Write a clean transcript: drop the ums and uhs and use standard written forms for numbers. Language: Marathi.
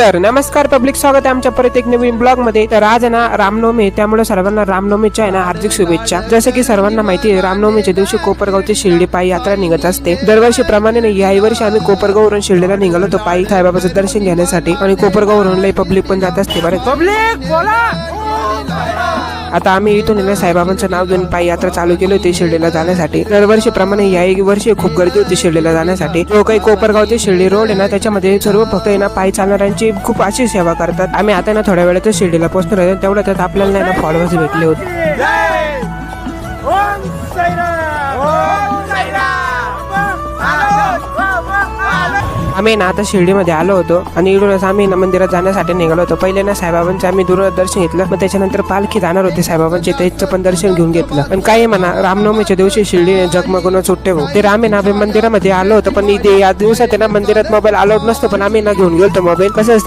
तर नमस्कार पब्लिक, स्वागत आहे आमच्या परत एक नवीन ब्लॉग मध्ये। तर आज ना रामनवमी, त्यामुळे सर्वांना रामनवमीच्या आहे ना हार्दिक शुभेच्छा। जसं की सर्वांना माहिती आहे, रामनवमीच्या दिवशी कोपरगावची शिर्डी पायी यात्रा निघत असते। दरवर्षी प्रमाणे याही वर्षी आम्ही कोपरगाववरून शिर्डीला निघालो होतो पायी साईबाबाचं दर्शन घेण्यासाठी। आणि कोपरगाववरून लई पब्लिक पण जात असते बरं। पब्लिक बोला। आता आम्ही इथून साईबाबांचं नाव घेऊन पायी यात्रा चालू केली होती शिर्डीला जाण्यासाठी। दरवर्षी प्रमाणे याही वर्षी खूप गर्दी होती शिर्डीला जाण्यासाठी। जो काही कोपरगाव ते शिर्डी रोड आहे ना, त्याच्यामध्ये सर्व भक्त आहे ना पायी चालणाऱ्यांची खूप अशी सेवा करतात। आम्ही आता ना थोड्या वेळातच शिर्डीला पोहोचणार आहे, तेवढ्यात आपल्याला ना फॉलोअर्स भेटले होते। आम्ही ना आता शिर्डीमध्ये आलो होतो आणि इकडूनच आम्ही ना मंदिरात जाण्यासाठी निघालो होतो। पहिले ना साईबाबांचं आम्ही दूर दर्शन घेतलं, मग त्याच्यानंतर पालखी जाणार होते साईबाबांचे, त्याचं पण दर्शन घेऊन घेतलं। पण काही म्हणा, रामनवमीच्या दिवशी शिर्डी जगमगून सुट्टे भाऊ ते आम्ही ना मंदिरामध्ये आलो होतो। पण या दिवसात ना मंदिरात मोबाईल अलाउड नसतो, पण आम्ही ना घेऊन गेलो मोबाईल। कसं